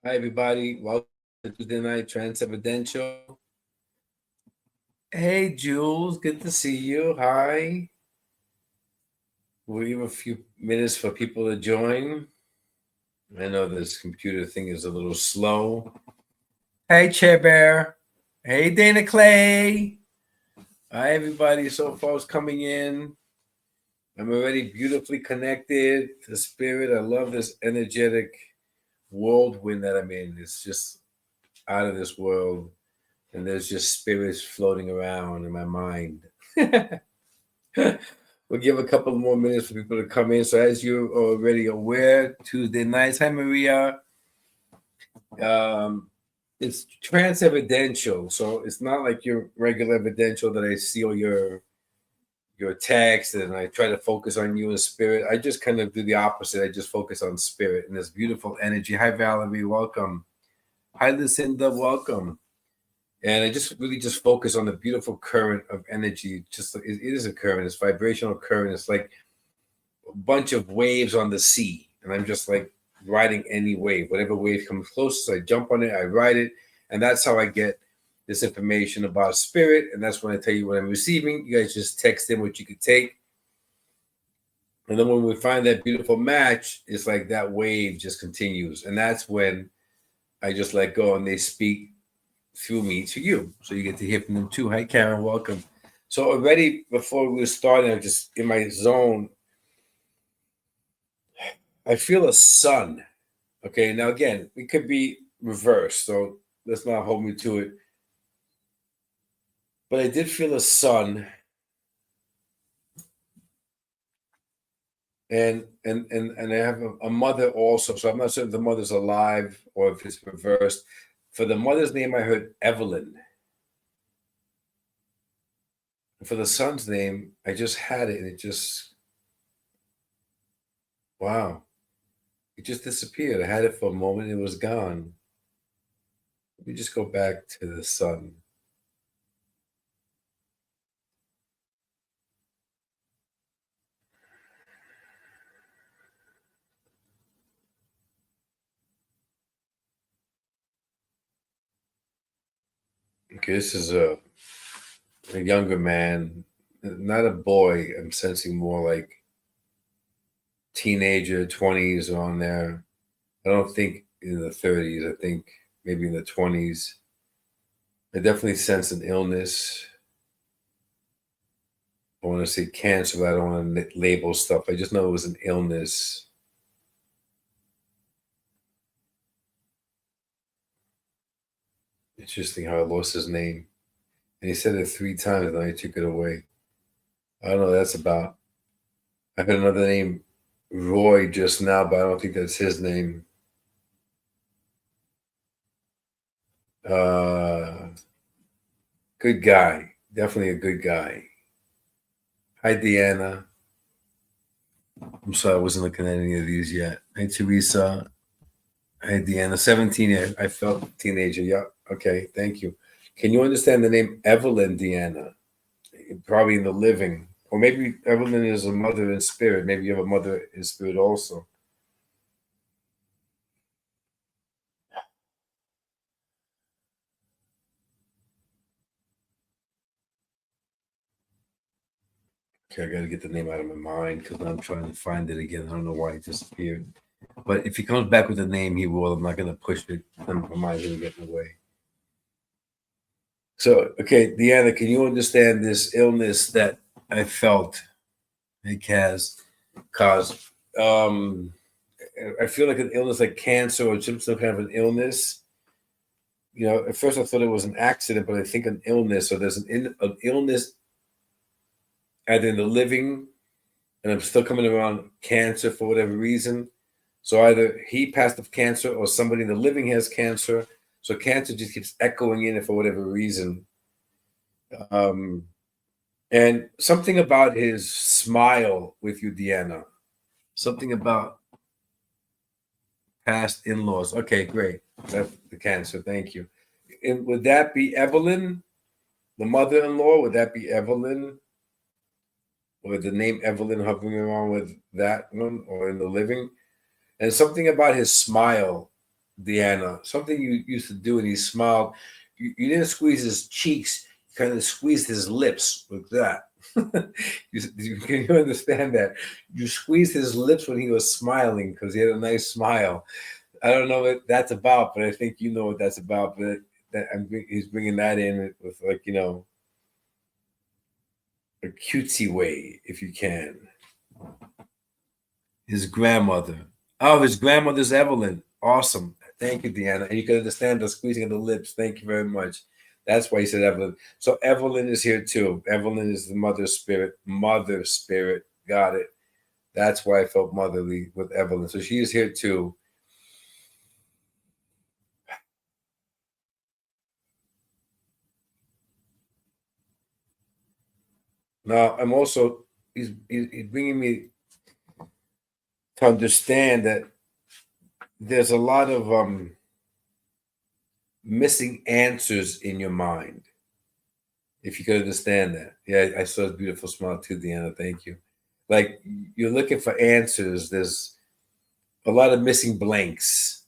Hi, everybody. Welcome to Tuesday Night Trance Evidential. Hey, Jules. Good to see you. Hi. We'll give a few minutes for people to join. I know this computer thing is a little slow. Hey, Chair Bear. Hey, Dana Clay. Hi, everybody. So far is coming in. I'm already beautifully connected to spirit. I love this energetic whirlwind that I'm in. It's just out of this world. And there's just spirits floating around in my mind. We'll give a couple more minutes for people to come in. So as you're already aware, Tuesday nights. Hi, Maria. It's trance evidential. So it's not like your regular evidential that I see all your text and I try to focus on you in spirit. I just kind of do the opposite. I just focus on spirit and this beautiful energy. Hi, Valerie. Welcome. Hi, Lucinda. Welcome. And I just really just focus on the beautiful current of energy. Just it is a current, it's vibrational current. It's like a bunch of waves on the sea. And I'm just like riding any wave. Whatever wave comes closest, I jump on it, I ride it. And that's how I get this information about spirit. And that's when I tell you what I'm receiving. You guys just text in what you could take. And then when we find that beautiful match, it's like that wave just continues. And that's when I just let go and they speak through me to you. So you get to hear from them too. Hi, Karen. Welcome. So already before we were starting, I'm just in my zone. I feel a sun. Okay. Now, again, it could be reversed. So let's not hold me to it. But I did feel a sun. And I have a mother also. So I'm not sure if the mother's alive or if it's reversed. For the mother's name, I heard Evelyn. For the son's name, I just had it and it just, wow. It just disappeared. I had it for a moment. It was gone. Let me just go back to the sun. Okay, this is a younger man, not a boy. I'm sensing more like teenager, 20s on there. I don't think in the 30s. I think maybe in the 20s. I definitely sense an illness. I want to say cancer, but I don't want to label stuff. I just know it was an illness. Interesting how I lost his name. And he said it 3 times and I took it away. I don't know what that's about. I heard another name, Roy, just now, but I don't think that's his name. Good guy. Definitely a good guy. Hi, Deanna. I'm sorry, I wasn't looking at any of these yet. Hi, Teresa. Hi, Deanna. 17, I felt teenager. Yeah, okay, thank you. Can you understand the name Evelyn, Deanna? Probably in the living. Or maybe Evelyn is a mother in spirit. Maybe you have a mother in spirit also. Okay, I got to get the name out of my mind because I'm trying to find it again. I don't know why it disappeared. But if he comes back with a name, he will. I'm not going to push it. My mind's going to get in the way. So, okay, Deanna, can you understand this illness that I felt it has caused? I feel like an illness like cancer or some kind of an illness. You know, at first I thought it was an accident, but I think an illness. So there's an illness either in the living, and I'm still coming around cancer for whatever reason. So either he passed of cancer or somebody in the living has cancer. So cancer just keeps echoing in it for whatever reason. And something about his smile with you, Deanna. Something about past in-laws. Okay, great. That's the cancer. Thank you. And would that be Evelyn, the mother-in-law? Would that be Evelyn? Or the name Evelyn hovering around with that one or in the living? And something about his smile. Deanna, something you used to do, and he smiled. You didn't squeeze his cheeks, you kind of squeezed his lips like that. Can you understand that? You squeezed his lips when he was smiling because he had a nice smile. I don't know what that's about, but I think you know what that's about. But he's bringing that in with, like, a cutesy way, if you can. His grandmother. Oh, his grandmother's Evelyn. Awesome. Thank you, Deanna. And you can understand the squeezing of the lips. Thank you very much. That's why he said Evelyn. So Evelyn is here too. Evelyn is the mother spirit. Mother spirit. Got it. That's why I felt motherly with Evelyn. So she is here too. Now I'm also he's bringing me to understand that there's a lot of missing answers in your mind. If you could understand that. Yeah, I saw his beautiful smile too, Deanna. Thank you. Like, you're looking for answers. There's a lot of missing blanks.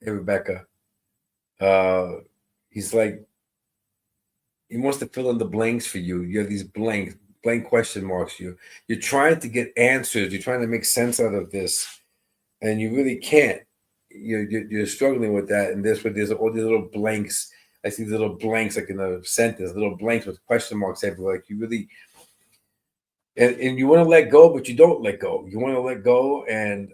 Hey, Rebecca. Uh, he's like, he wants to fill in the blanks for you. You have these blank question marks. You're trying to get answers. You're trying to make sense out of this, and you really can't. You're struggling with that, and there's all these little blanks. I see little blanks like in a sentence, little blanks with question marks everywhere. Like, you really, and you want to let go, but you don't let go. You want to let go, and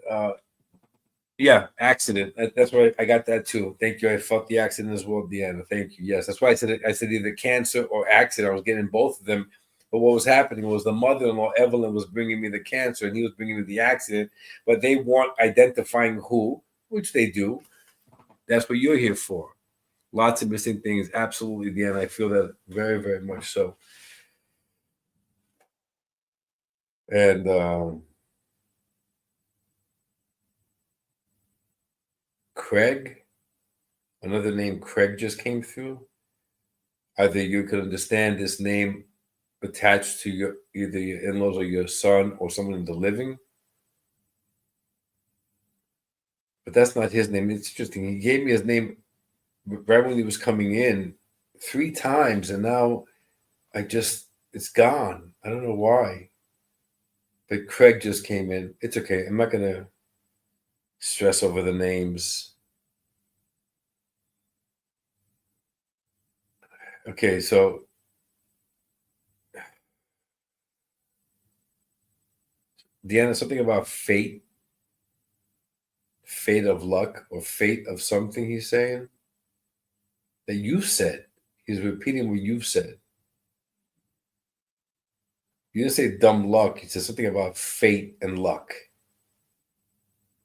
yeah, accident. That's why I got that too. Thank you. I felt the accident as well, Deanna. Thank you. Yes, that's why I said either cancer or accident. I was getting both of them. But what was happening was the mother-in-law, Evelyn, was bringing me the cancer, and he was bringing me the accident. But they weren't identifying who, which they do. That's what you're here for. Lots of missing things. Absolutely, Deanna. I feel that very, very much so. And Craig, another name, Craig, just came through. Either you could understand this name attached to either your in-laws or your son or someone in the living, but that's not his name. It's interesting. He gave me his name right when he was coming in 3 times, and now it's gone. I don't know why. But Craig just came in. It's okay. I'm not gonna stress over the names. Okay, so Deanna, something about fate of luck, or fate of something. He's saying that you said. He's repeating what you've said. You didn't say dumb luck. He said something about fate and luck.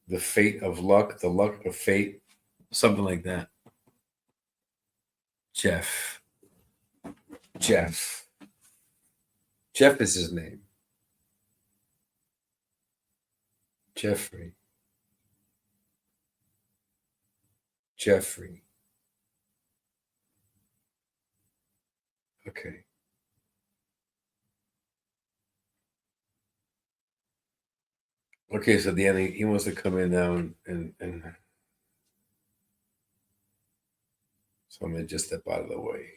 The fate of luck, the luck of fate, something like that. Jeff. Jeff. Jeff is his name. Jeffrey. Jeffrey. Okay. Okay, so Danny, he wants to come in now, and so I'm gonna just step out of the way.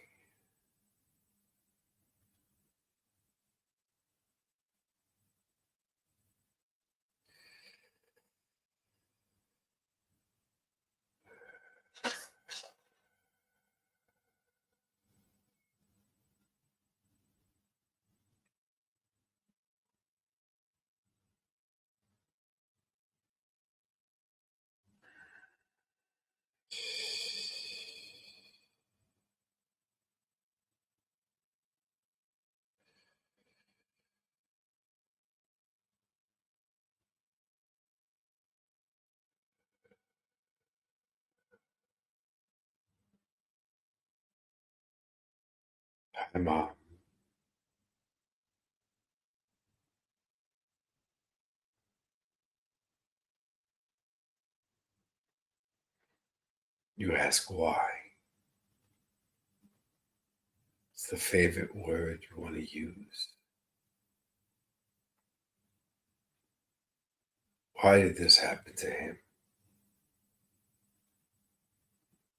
Hi, Mom. You ask why. It's the favorite word you want to use. Why did this happen to him?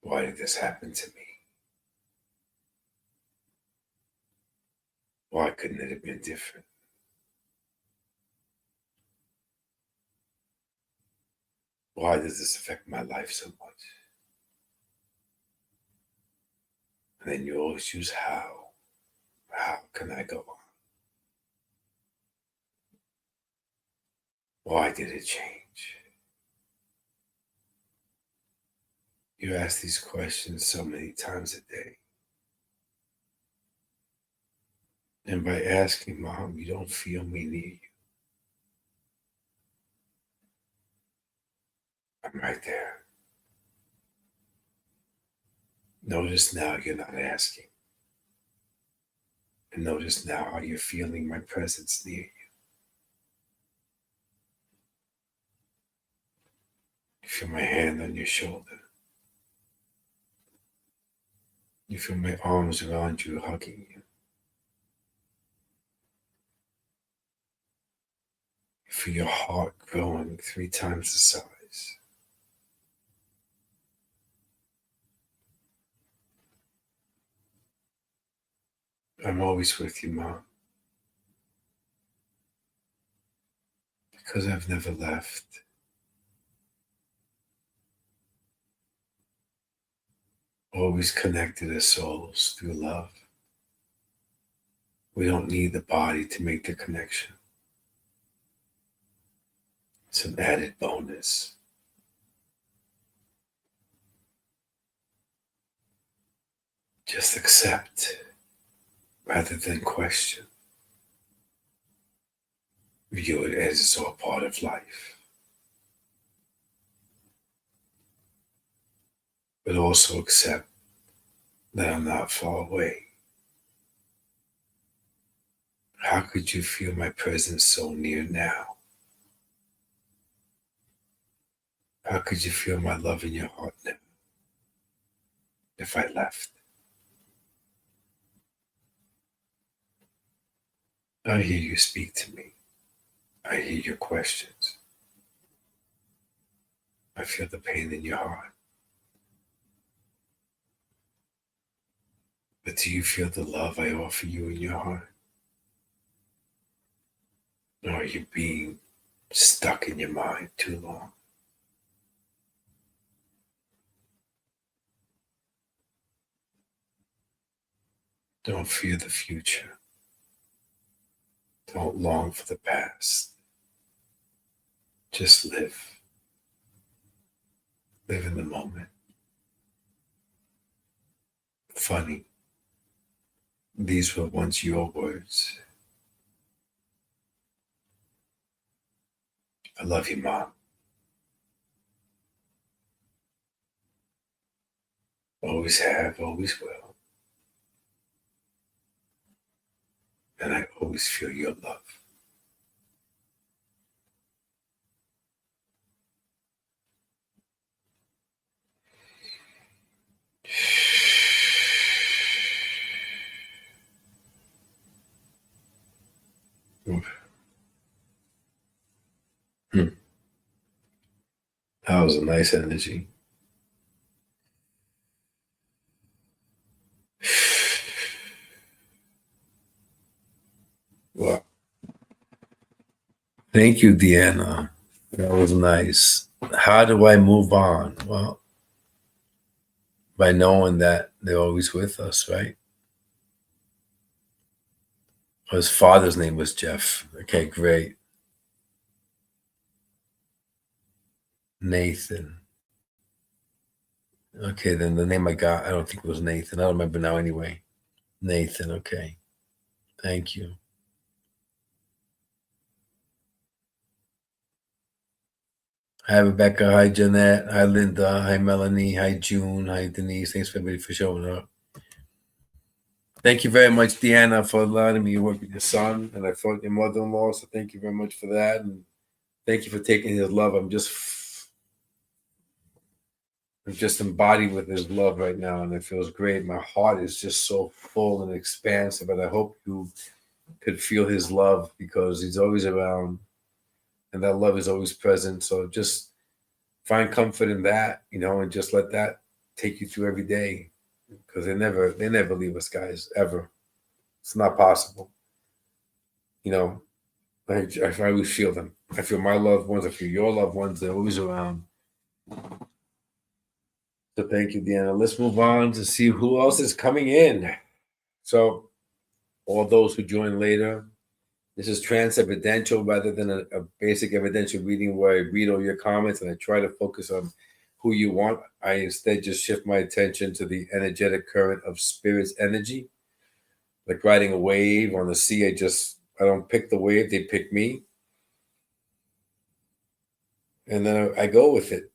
Why did this happen to me? Why couldn't it have been different? Why does this affect my life so much? And then you always use how. How can I go on? Why did it change? You ask these questions so many times a day. And by asking, Mom, you don't feel me near you. I'm right there. Notice now you're not asking. And notice now how you're feeling my presence near you. You feel my hand on your shoulder. You feel my arms around you, hugging you. You feel your heart growing 3 times the size. I'm always with you, Mom. Because I've never left. Always connected as souls through love. We don't need the body to make the connection. It's an added bonus. Just accept rather than question. View it as it's all part of life. But also accept that I'm not far away. How could you feel my presence so near now? How could you feel my love in your heart now if I left? I hear you speak to me. I hear your questions. I feel the pain in your heart. But do you feel the love I offer you in your heart? Or are you being stuck in your mind too long? Don't fear the future. Don't long for the past. Just live. Live in the moment. Funny. These were once your words. I love you, Mom. Always have, always will. And I always feel your love. That was a nice energy. Well, thank you, Deanna. That was nice. How do I move on? Well, by knowing that they're always with us, right? His father's name was Jeff. Okay, great. Nathan. Okay, then the name I got, I don't think it was Nathan. I don't remember now anyway. Nathan, okay. Thank you. Hi, Rebecca. Hi, Jeanette. Hi, Linda. Hi, Melanie. Hi, June. Hi, Denise. Thanks for everybody for showing up. Thank you very much, Deanna, for allowing me to work with your son. And I fought your mother-in-law, so thank you very much for that. And thank you for taking his love. I'm just embodied with his love right now, and it feels great. My heart is just so full and expansive, and I hope you could feel his love because he's always around, and that love is always present. So just find comfort in that, and just let that take you through every day, because they never leave us, guys, ever. It's not possible. You know, I always feel them. I feel my loved ones. I feel your loved ones. They're always around. So thank you, Deanna. Let's move on to see who else is coming in. So all those who join later, this is Trance Evidential rather than a basic evidential reading where I read all your comments and I try to focus on who you want. I instead just shift my attention to the energetic current of spirit's energy. Like riding a wave on the sea, I don't pick the wave, they pick me. And then I go with it.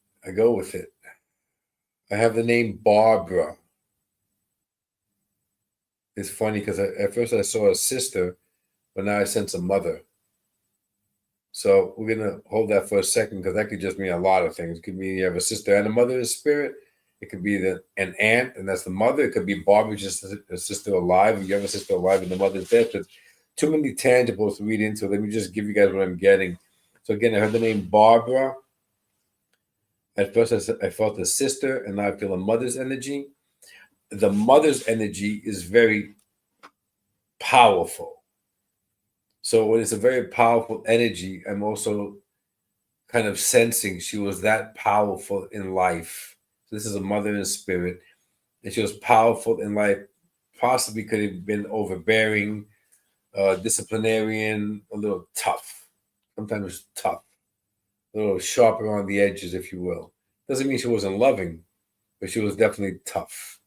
I have the name Barbara. It's funny because at first I saw a sister, but now I sense a mother. So we're going to hold that for a second, because that could just mean a lot of things. It could mean you have a sister and a mother in spirit. It could be an aunt, and that's the mother. It could be Barbara, just a sister alive, and you have a sister alive and the mother's dead. But too many tangibles to read into. Let me just give you guys what I'm getting. So again, I heard the name Barbara. At first I felt a sister, and now I feel a mother's energy. The mother's energy is very powerful. So when it's a very powerful energy, I'm also kind of sensing she was that powerful in life. So this is a mother in spirit, and she was powerful in life. Possibly could have been overbearing, disciplinarian, a little tough. Sometimes tough, a little sharp around the edges, if you will. Doesn't mean she wasn't loving, but she was definitely tough.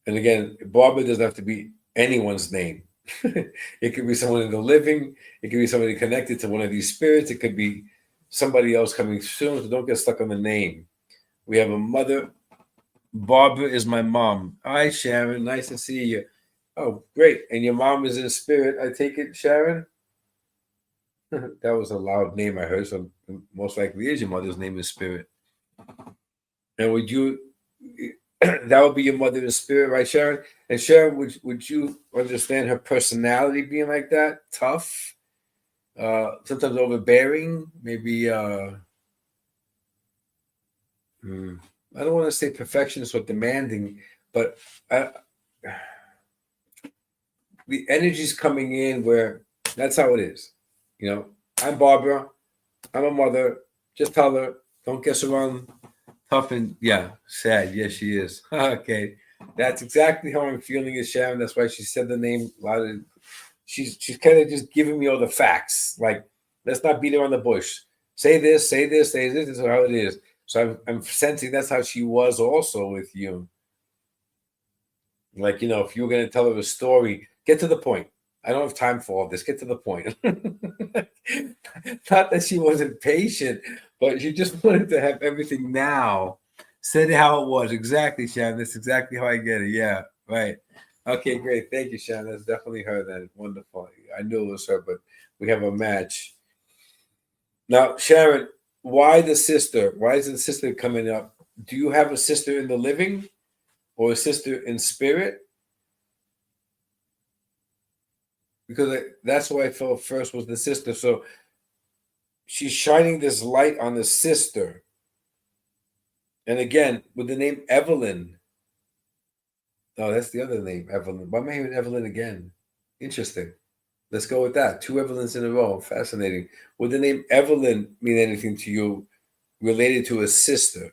And again, Barbara doesn't have to be anyone's name. It could be someone in the living. It could be somebody connected to one of these spirits. It could be somebody else coming soon. So don't get stuck on the name. We have a mother. Barbara is my mom. Hi, Sharon. Nice to see you. Oh, great. And your mom is in spirit, I take it, Sharon? That was a loud name I heard. So most likely is your mother's name in spirit. And would you... that would be your mother in spirit, right, Sharon? And Sharon, would you understand her personality being like that? Tough, sometimes overbearing, maybe. I don't want to say perfectionist or demanding, but the energy's coming in where that's how it is. You know, I'm Barbara. I'm a mother. Just tell her, don't guess around. Tough and sad. Yes, she is. Okay, that's exactly how I'm feeling as Sharon. That's why she said the name. She's kind of just giving me all the facts. Like, let's not beat around the bush. Say this, say this, say this. This is how it is. So I'm sensing that's how she was also with you. Like, if you were going to tell her a story, get to the point. I don't have time for all this. Get to the point. Not that she wasn't patient, but she just wanted to have everything now. Said it how it was. Exactly, Sharon. That's exactly how I get it. Yeah, right. Okay, great. Thank you, Sharon. That's definitely her then. Wonderful. I knew it was her, but we have a match. Now, Sharon, why the sister? Why is the sister coming up? Do you have a sister in the living or a sister in spirit? Because that's what I felt first was the sister. So she's shining this light on the sister. And again, with the name Evelyn. Oh, that's the other name, Evelyn. Why am I hearing Evelyn again? Interesting. Let's go with that. 2 Evelyns in a row. Fascinating. Would the name Evelyn mean anything to you related to a sister?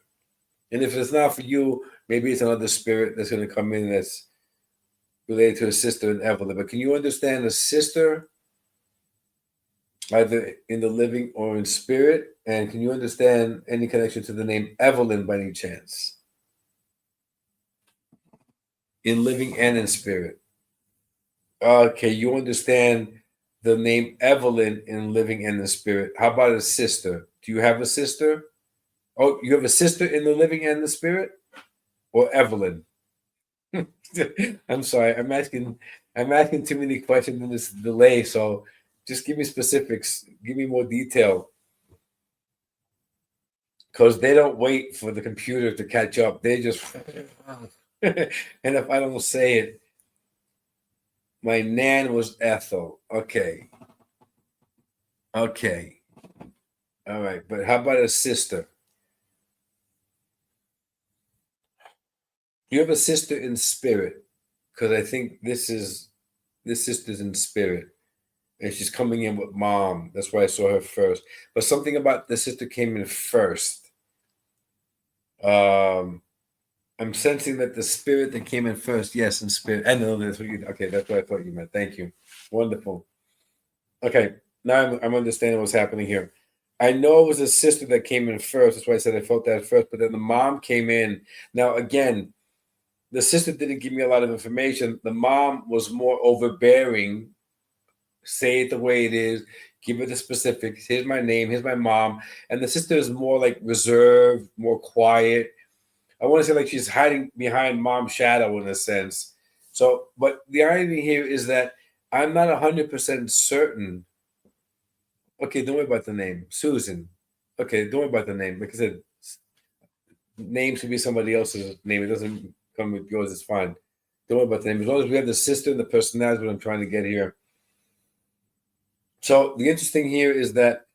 And if it's not for you, maybe it's another spirit that's going to come in that's related to a sister and Evelyn. But can you understand a sister either in the living or in spirit? And can you understand any connection to the name Evelyn by any chance? In living and in spirit. Okay, you understand the name Evelyn in living and in spirit. How about a sister? Do you have a sister? Oh, you have a sister in the living and the spirit? Or Evelyn? I'm sorry. I'm asking too many questions in this delay, so just give me specifics. Give me more detail. Because they don't wait for the computer to catch up. They just and if I don't say it, my nan was Ethel. Okay. All right. But how about a sister? You have a sister in spirit, because I think this sister's in spirit, and she's coming in with mom. That's why I saw her first. But something about the sister came in first. I'm sensing that the spirit that came in first, yes, in spirit. I know that's what you. Okay, that's what I thought you meant. Thank you. Wonderful. Okay, now I'm understanding what's happening here. I know it was a sister that came in first. That's why I said I felt that first. But then the mom came in. Now again, the sister didn't give me a lot of information. The mom was more overbearing. Say it the way it is. Give it the specifics. Here's my name. Here's my mom. And the sister is more like reserved, more quiet. I want to say like she's hiding behind mom's shadow in a sense. So, but the irony here is that I'm not 100% certain. Okay, don't worry about the name. Susan. Okay, don't worry about the name. Like I said, name should be somebody else's name. It doesn't come with yours. It's fine. Don't worry about the name. As long as we have the sister and the personality, what I'm trying to get here. So the interesting here is that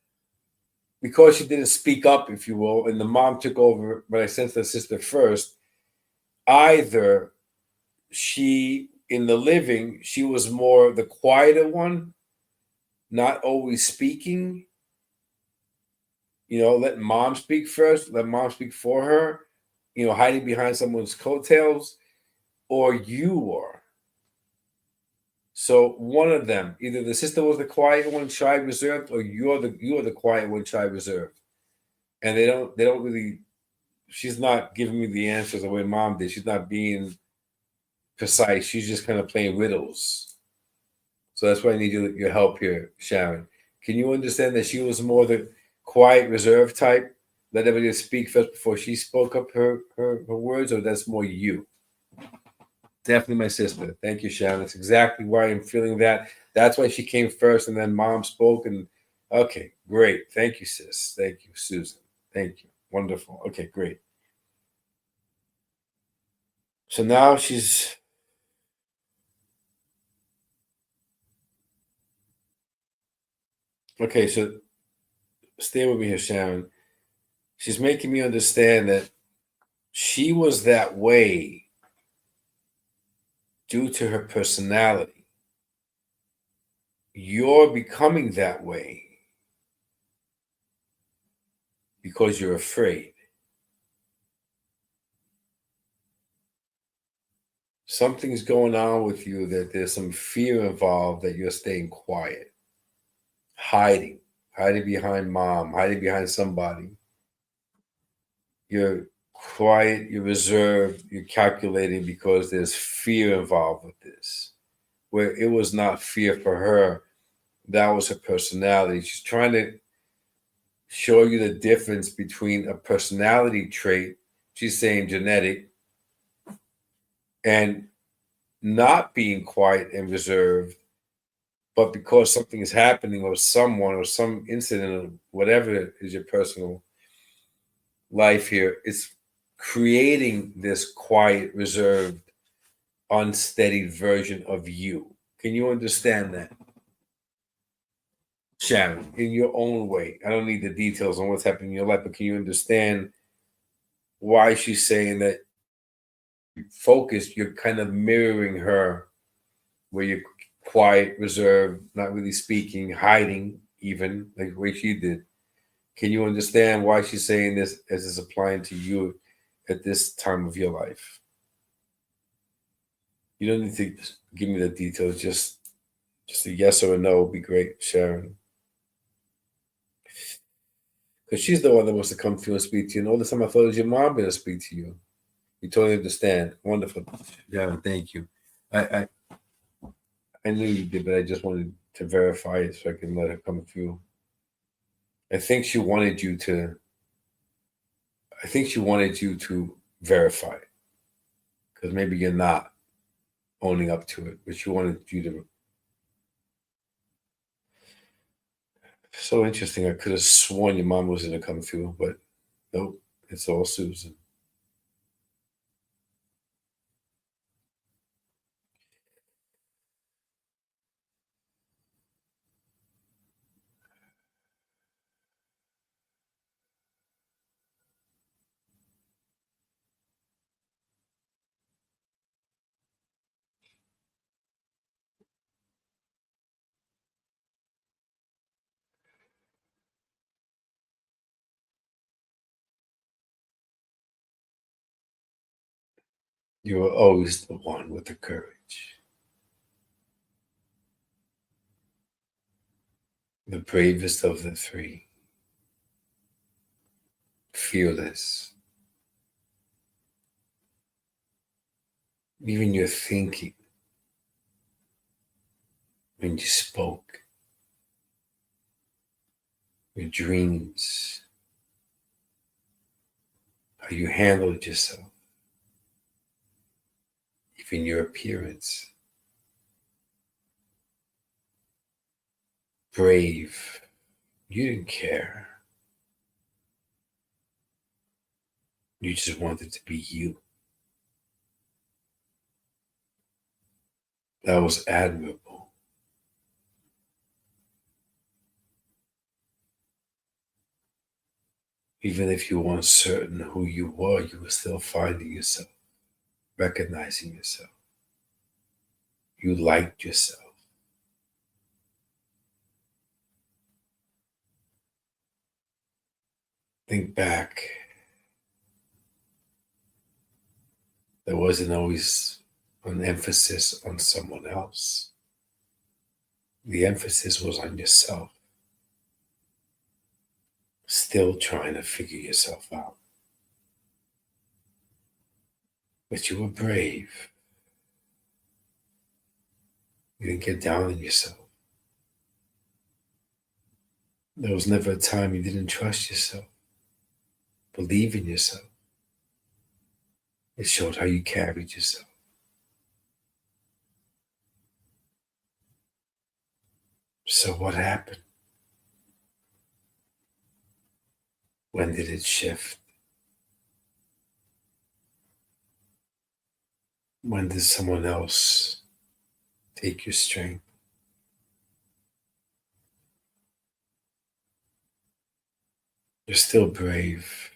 because she didn't speak up, if you will, and the mom took over, but I sensed the sister first, either she, in the living, she was more the quieter one, not always speaking. Let mom speak first, let mom speak for her, hiding behind someone's coattails, or you are. So one of them, either the sister was the quiet one, shy, reserved, or you're the quiet one, shy, reserved. And they don't really. She's not giving me the answers the way mom did. She's not being precise. She's just kind of playing riddles. So that's why I need your help here, Sharon. Can you understand that she was more the quiet, reserved type? Let everybody speak first before she spoke up her words, or that's more you? Definitely my sister. Thank you, Sharon. That's exactly why I'm feeling that. That's why she came first, and then mom spoke. And okay, great. Thank you, sis. Thank you, Susan. Thank you. Wonderful. Okay, great. So now she's okay. So stay with me here, Sharon. She's making me understand that she was that way due to her personality. You're becoming that way because you're afraid. Something's going on with you that there's some fear involved that you're staying quiet, hiding behind mom, hiding behind somebody. You're quiet, you're reserved, you're calculating because there's fear involved with this. Where it was not fear for her, that was her personality. She's trying to show you the difference between a personality trait, she's saying genetic, and not being quiet and reserved, but because something is happening or someone or some incident or whatever is your personal life here, it's creating this quiet, reserved, unsteady version of you. Can you understand that, Sharon, in your own way? I don't need the details on what's happening in your life, but can you understand why she's saying that focused, you're kind of mirroring her, where you're quiet, reserved, not really speaking, hiding, even like the way she did. Can you understand why she's saying this as it's applying to you at this time of your life? You don't need to give me the details, just a yes or a no would be great, Sharon. Because she's the one that wants to come through and speak to you. And all the time I thought it was your mom going to speak to you. You totally understand. Wonderful. Yeah, thank you. I I knew you did, but I just wanted to verify it so I can let her come through. I think she wanted you to. I think she wanted you to verify it because maybe you're not owning up to it, but she wanted you to. So interesting. I could have sworn your mom was going to come through, but nope. It's all Susan. You are always the one with the courage, the bravest of the three, fearless. Even your thinking, when you spoke, your dreams, how you handled yourself, even your appearance. Brave. You didn't care. You just wanted to be you. That was admirable. Even if you weren't certain who you were still finding yourself, recognizing yourself. You liked yourself. Think back. There wasn't always an emphasis on someone else. The emphasis was on yourself. Still trying to figure yourself out. But you were brave. You didn't get down on yourself. There was never a time you didn't trust yourself, believe in yourself. It showed how you carried yourself. So what happened? When did it shift? When did someone else take your strength? You're still brave,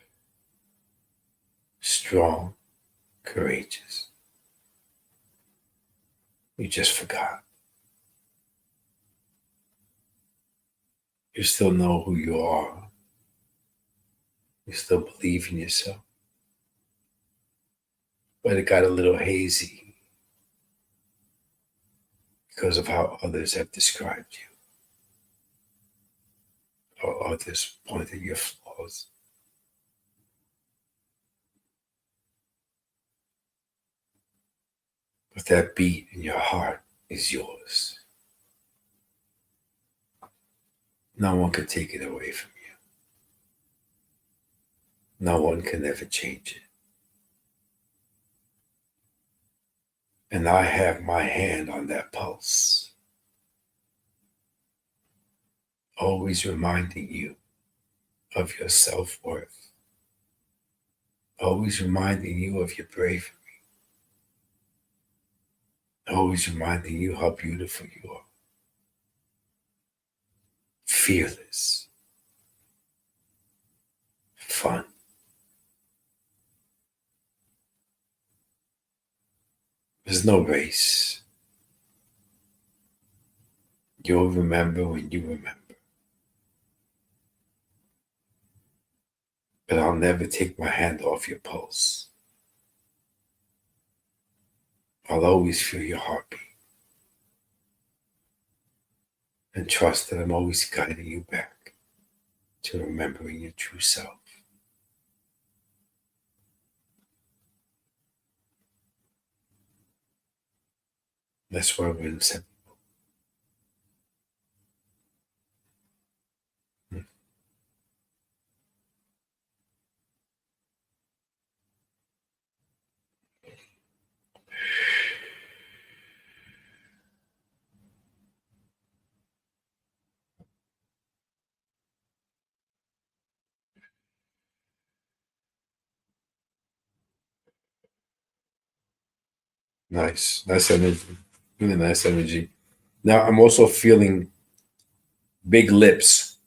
strong, courageous. You just forgot. You still know who you are. You still believe in yourself. But it got a little hazy because of how others have described you, or others pointed your flaws. But that beat in your heart is yours. No one can take it away from you. No one can ever change it. And I have my hand on that pulse, always reminding you of your self-worth, always reminding you of your bravery, always reminding you how beautiful you are, fearless, fun. There's no race. You'll remember when you remember. But I'll never take my hand off your pulse. I'll always feel your heartbeat. And trust that I'm always guiding you back to remembering your true self. That's why we're inseparable. Nice. Nice energy. Really nice energy. Now I'm also feeling big lips,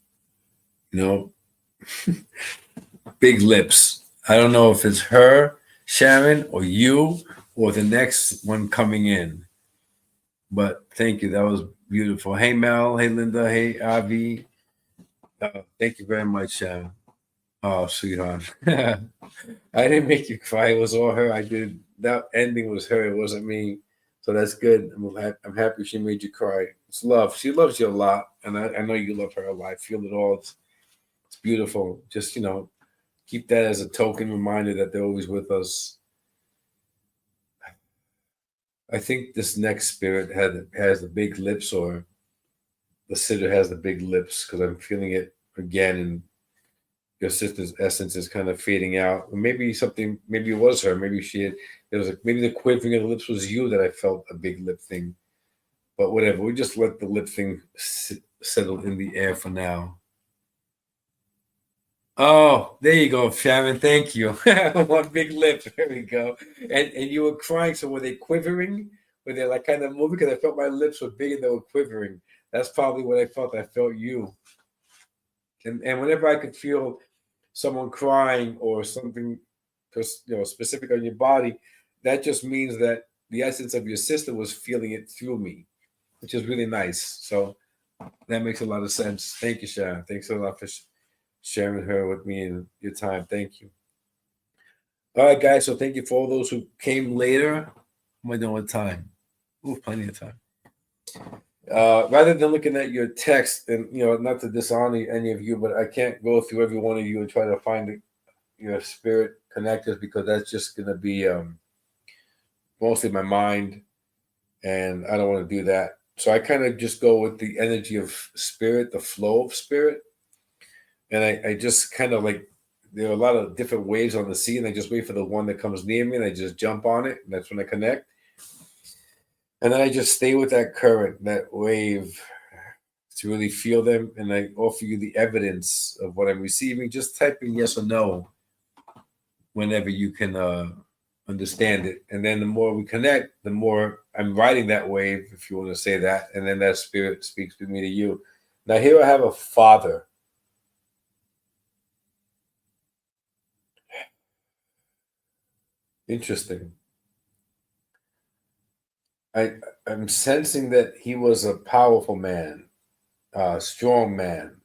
you know, big lips. I don't know if it's her, Sharon, or you, or the next one coming in. But thank you. That was beautiful. Hey, Mel. Hey, Linda. Hey, Avi. Thank you very much, Sharon. Oh, sweetheart. I didn't make you cry. It was all her. I did that ending was her. It wasn't me. So that's good. I'm happy she made you cry. It's love. She loves you a lot, and I know you love her a lot. I feel it all. It's beautiful. Just keep that as a token reminder that they're always with us. I think this next spirit has the big lips, or the sitter has the big lips, because I'm feeling it again, and your sister's essence is kind of fading out. Or maybe maybe it was her. Maybe maybe the quivering of the lips was you that I felt a big lip thing. But whatever, we just let the lip thing settle in the air for now. Oh, there you go, Sharon. Thank you. One big lip. There we go. And you were crying. So were they quivering? Were they like kind of moving? Because I felt my lips were big and they were quivering. That's probably what I felt. I felt you. And whenever I could feel someone crying or something, specific on your body, that just means that the essence of your sister was feeling it through me, which is really nice. So that makes a lot of sense. Thank you, Sharon. Thanks a lot for sharing her with me and your time. Thank you. All right, guys. So thank you for all those who came later. Am I doing with time? Ooh, plenty of time. Rather than looking at your text, and not to dishonor any of you, but I can't go through every one of you and try to find your spirit connectors, because that's just going to be mostly my mind, and I don't want to do that. So I kind of just go with the energy of spirit, the flow of spirit, and I just kind of like, there are a lot of different waves on the sea, and I just wait for the one that comes near me, and I just jump on it, and that's when I connect. And then I just stay with that current, that wave, to really feel them, and I offer you the evidence of what I'm receiving. Just type in yes or no whenever you can understand it. And then the more we connect, the more I'm riding that wave, if you want to say that, and then that spirit speaks with me to you. Now here I have a father. Interesting. I'm sensing that he was a powerful man, strong man.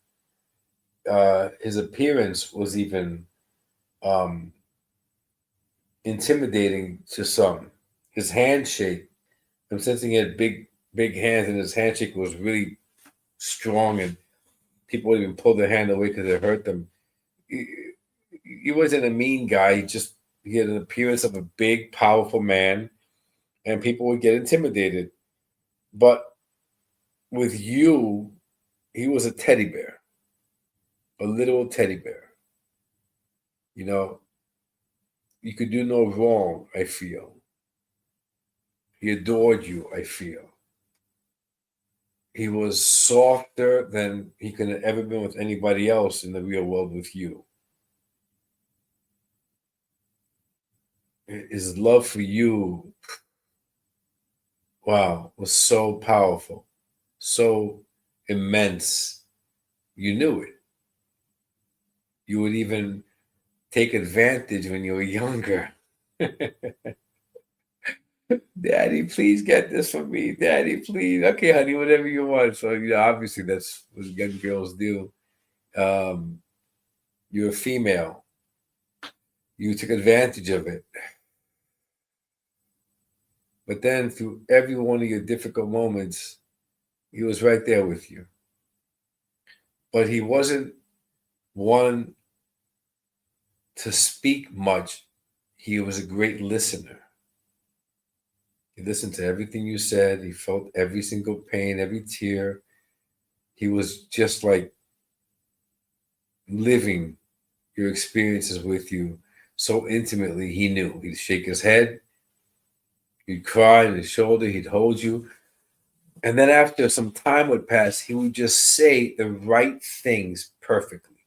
His appearance was even intimidating to some. His handshake, I'm sensing he had big hands, and his handshake was really strong, and people would even pull their hand away because it hurt them. He wasn't a mean guy. He had an appearance of a big, powerful man, and people would get intimidated. But with you, he was a teddy bear, a little teddy bear. You could do no wrong, I feel. He adored you, I feel. He was softer than he could have ever been with anybody else in the real world with you. His love for you, wow, was so powerful, so immense. You knew it. You would even take advantage when you were younger. Daddy, please get this for me. Daddy, please. Okay, honey, whatever you want. So, obviously that's what young girls do. You're a female. You took advantage of it. But then through every one of your difficult moments, he was right there with you. But he wasn't one to speak much. He was a great listener. He listened to everything you said. He felt every single pain, every tear. He was just like living your experiences with you so intimately. He knew. He'd shake his head. He'd cry on his shoulder. He'd hold you. And then after some time would pass, he would just say the right things perfectly.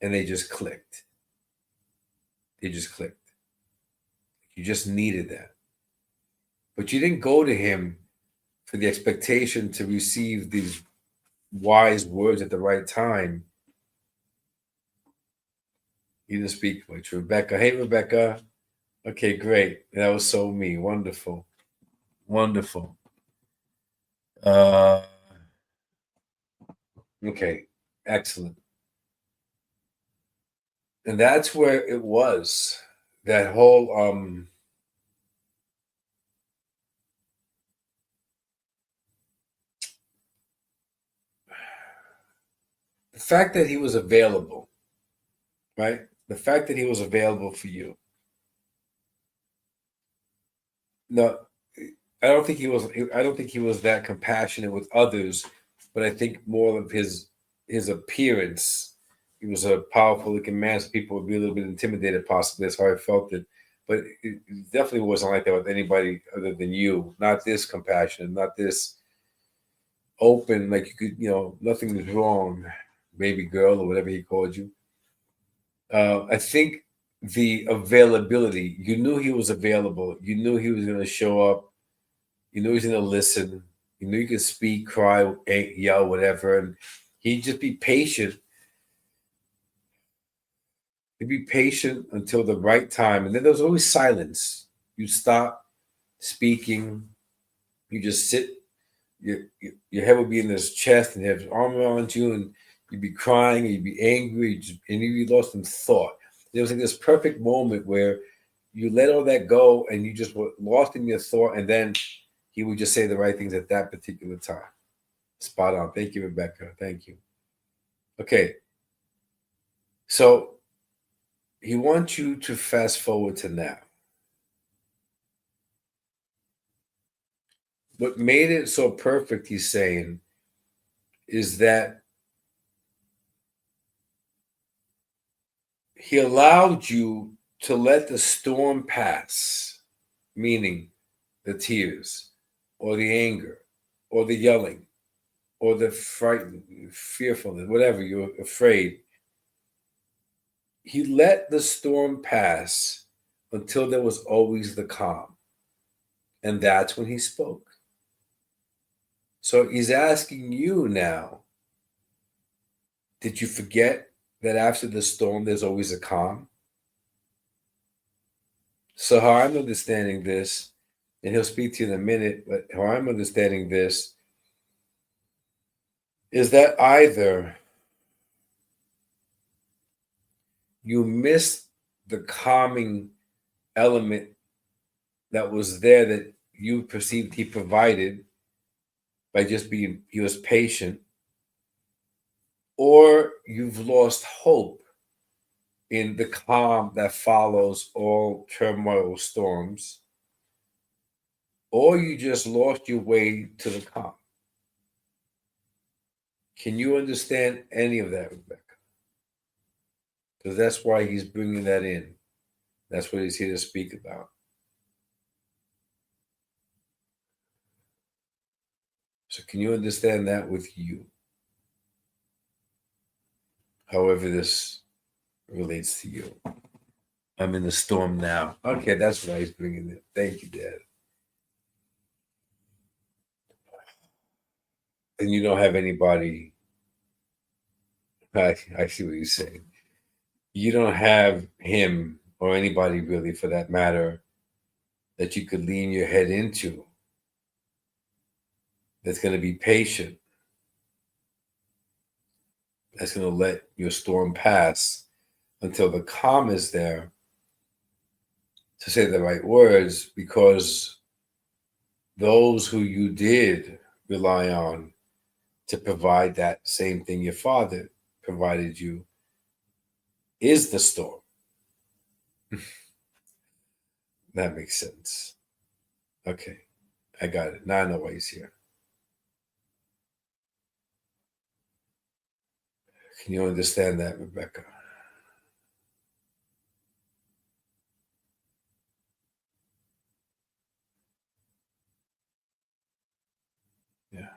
And they just clicked. They just clicked. You just needed that. But you didn't go to him for the expectation to receive these wise words at the right time. You didn't speak much. Rebecca. Hey, Rebecca. Okay, great. That was so me. Wonderful. Wonderful. Okay, excellent. And that's where it was. That whole the fact that he was available, right? The fact that he was available for you. No, I don't think he was. I don't think he was that compassionate with others, but I think more of his appearance. He was a powerful looking man, so people would be a little bit intimidated. Possibly that's how I felt it, but it definitely wasn't like that with anybody other than you. Not this compassionate, not this open. Like you could, nothing is wrong, baby girl, or whatever he called you. I think the availability. You knew he was available. You knew he was going to show up. You knew he was going to listen. You knew you could speak, cry, yell, whatever, and he'd just be patient. He'd be patient until the right time, and then there was always silence. You stop speaking. You just sit. Your head would be in his chest, and have his arm around you, and you'd be crying, and you'd be angry, and you'd be lost in thought. There was like this perfect moment where you let all that go, and you just were lost in your thought, and then he would just say the right things at that particular time. Spot on. Thank you, Rebecca. Thank you. Okay. So he wants you to fast forward to now. What made it so perfect, he's saying, is that he allowed you to let the storm pass, meaning the tears or the anger or the yelling or the frightened, fearfulness, whatever, you're afraid. He let the storm pass until there was always the calm. And that's when he spoke. So he's asking you now, did you forget that after the storm, there's always a calm? So how I'm understanding this, and he'll speak to you in a minute, but how I'm understanding this is that either you missed the calming element that was there that you perceived he provided by just being, he was patient, or you've lost hope in the calm that follows all turmoil storms, or you just lost your way to the calm. Can you understand any of that, Rebecca? Because that's why he's bringing that in. That's what he's here to speak about. So can you understand that with you? However this relates to you. I'm in the storm now. Okay, that's why he's bringing it. Thank you, Dad. And you don't have anybody. I see what you're saying. You don't have him or anybody really, for that matter, that you could lean your head into that's going to be patient, that's going to let your storm pass until the calm is there to say the right words, because those who you did rely on to provide that same thing your father provided you is the storm. That makes sense. Okay, I got it. Now I know why he's here. Can you understand that, Rebecca? Yeah.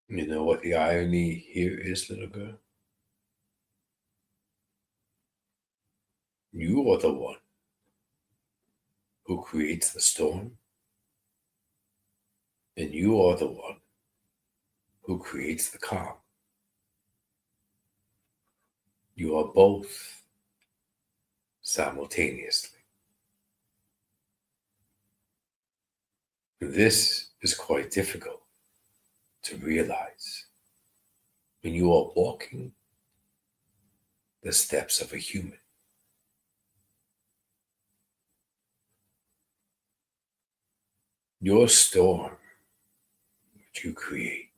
You know what the irony here is, little girl? You are the one who creates the storm, and you are the one who creates the calm. You are both simultaneously. This is quite difficult to realize when you are walking the steps of a human. Your storm, which you create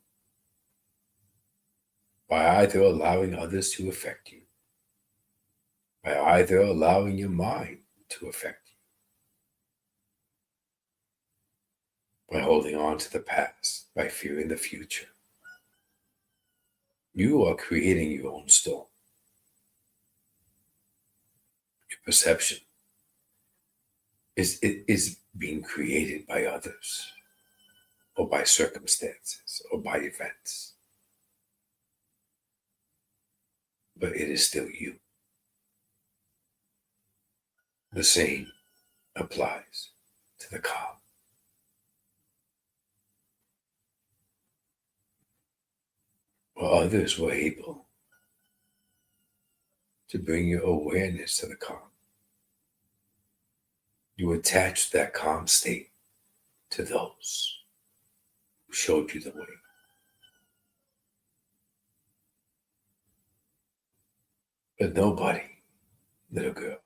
by either allowing others to affect you, by either allowing your mind to affect you, by holding on to the past, by fearing the future. You are creating your own storm. Your perception is being created by others, or by circumstances, or by events. But it is still you. The same applies to the calm. While others were able to bring your awareness to the calm, you attached that calm state to those who showed you the way. But nobody, little girl,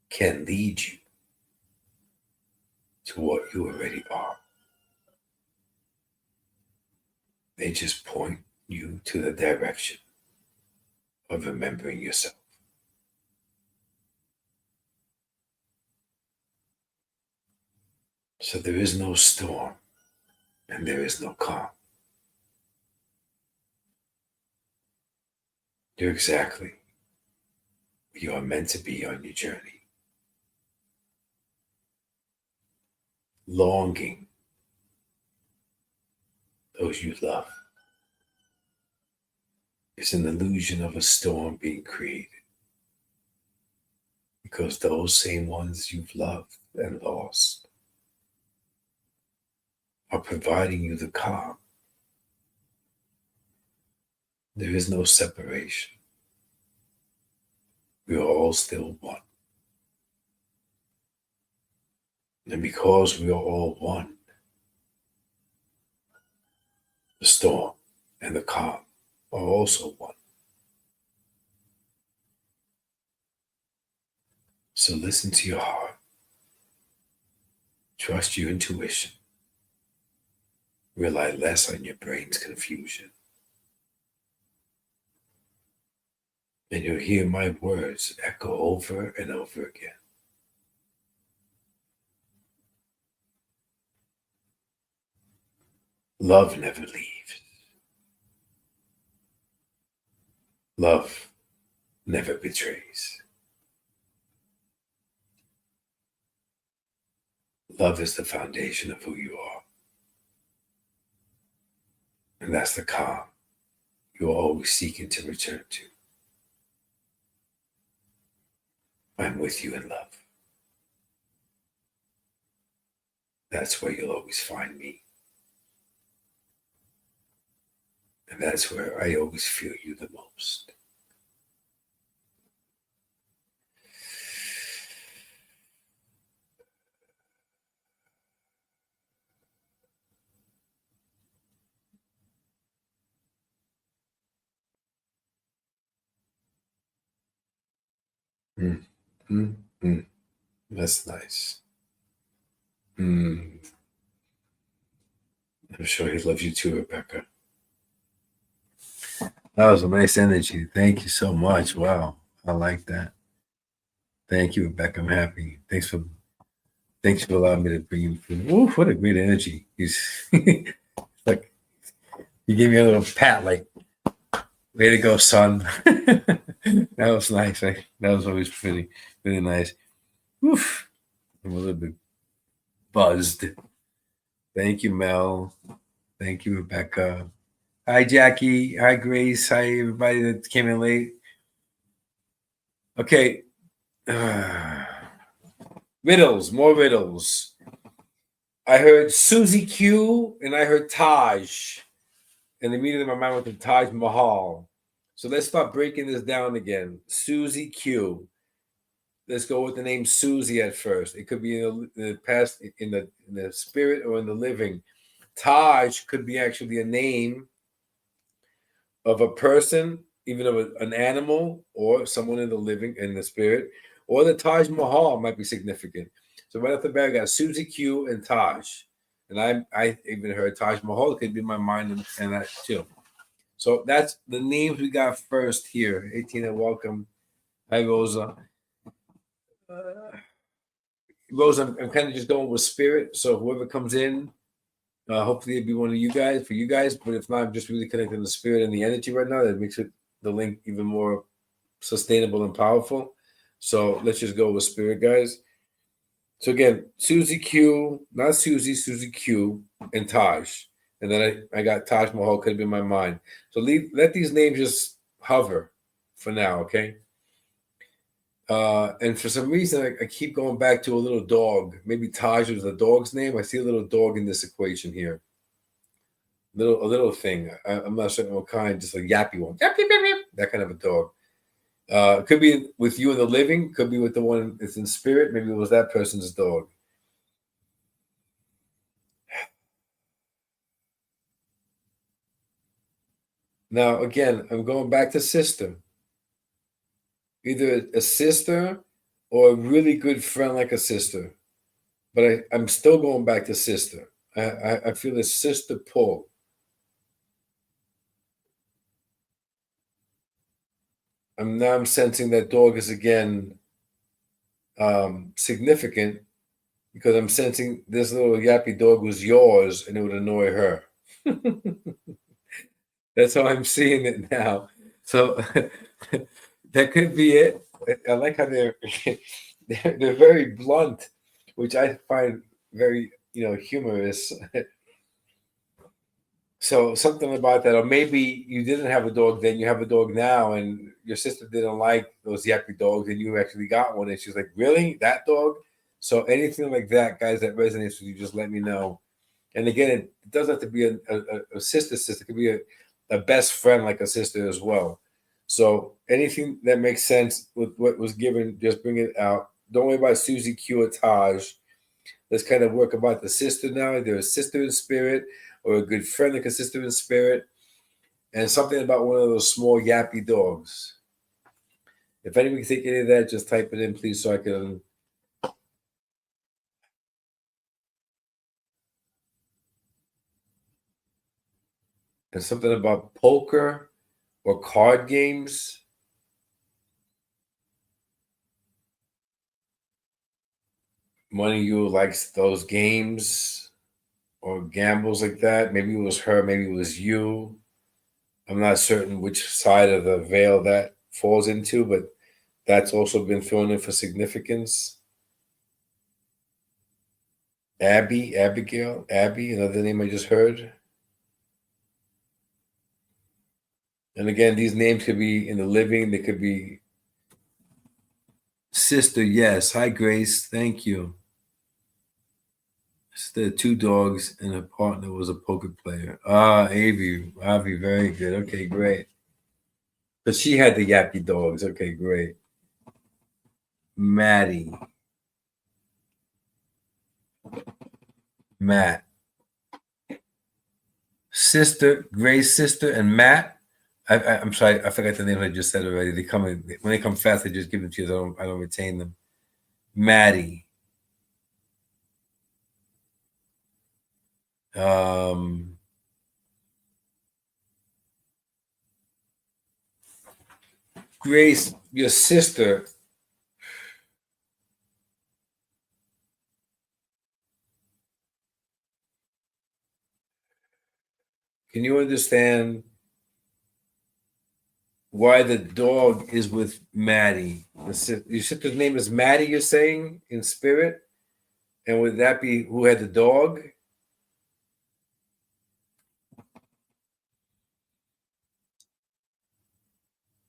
can lead you to what you already are. They just point you to the direction of remembering yourself. So there is no storm and there is no calm. You're exactly where you are meant to be on your journey. Longing those you love is an illusion of a storm being created, because those same ones you've loved and lost are providing you the calm. There is no separation. We are all still one. And because we are all one, the storm and the calm are also one. So listen to your heart. Trust your intuition. Rely less on your brain's confusion. And you'll hear my words echo over and over again. Love never leaves. Love never betrays. Love is the foundation of who you are. And that's the calm you're always seeking to return to. I'm with you in love. That's where you'll always find me. And that's where I always feel you the most. Mm, mm, mm. That's nice. I'm sure he loves you too, Rebecca. That was a nice energy. Thank you so much. Wow. I like that. Thank you, Rebecca. I'm happy. Thanks for allowing me to bring you through. Ooh, what a great energy. He's like, you gave me a little pat, like, way to go, son. That was nice. That was always pretty, really nice. Oof. I'm a little bit buzzed. Thank you, Mel. Thank you, Rebecca. Hi, Jackie. Hi, Grace. Hi, everybody that came in late. Okay. Riddles, more riddles. I heard Susie Q and I heard Taj. And immediately my mind went to Taj Mahal. So let's start breaking this down again. Susie Q. Let's go with the name Susie at first. It could be in the past, in the spirit, or in the living. Taj could be actually a name of a person, even of an animal, or someone in the living, in the spirit, or the Taj Mahal might be significant. So right off the bat, I got Susie Q and Taj, and I even heard Taj Mahal could be in my mind, and that too. So that's the names we got first here. 18 and welcome. Hi, Rosa. Rosa, I'm kind of just going with spirit. So whoever comes in, hopefully it'd be one of you guys, for you guys. But if not, I'm just really connecting the spirit and the energy right now. That makes the link even more sustainable and powerful. So let's just go with spirit, guys. So again, Susie Q, not Susie, Susie Q, and Taj. And then I got Taj Mahal could be in my mind. So let these names just hover for now, okay? And for some reason, I keep going back to a little dog. Maybe Taj was the dog's name. I see a little dog in this equation here. A little thing. I'm not certain what kind, just a yappy one. Yap, yap, yap, yap. That kind of a dog. It could be with you in the living, could be with the one that's in spirit. Maybe it was that person's dog. Now, again, I'm going back to sister. Either a sister or a really good friend like a sister. But I'm still going back to sister. I feel a sister pull. I'm sensing that dog is again significant because I'm sensing this little yappy dog was yours and it would annoy her. That's how I'm seeing it now. So that could be it. I like how they're very blunt, which I find very humorous. So something about that, or maybe you didn't have a dog then, you have a dog now, and your sister didn't like those yappy dogs, and you actually got one, and she's like, "Really, that dog?" So anything like that, guys, that resonates with you, just let me know. And again, it doesn't have to be a sister. It could be a best friend like a sister as well. So anything that makes sense with what was given, just bring it out. Don't worry about Susie Q or Taj. Let's kind of work about the sister now. Either a sister in spirit or a good friend like a sister in spirit, and something about one of those small yappy dogs. If anyone can take any of that, just type it in, please, so I can. And something about poker or card games. One of you likes those games or gambles like that. Maybe it was her, maybe it was you. I'm not certain which side of the veil that falls into, but that's also been thrown in for significance. Abigail, Abby, another name I just heard. And again, these names could be in the living, they could be sister, yes. Hi, Grace, thank you. The two dogs and her partner was a poker player. Avi, very good. Okay, great. But she had the yappy dogs. Okay, great. Maddie. Matt. Sister, Grace, sister, and Matt. I'm sorry, I forgot the name I just said already. When they come fast, I just give them to you. I don't retain them. Maddie. Grace, your sister. Can you understand why the dog is with Maddie? Your sister's name is Maddie, you're saying, in spirit? And would that be who had the dog?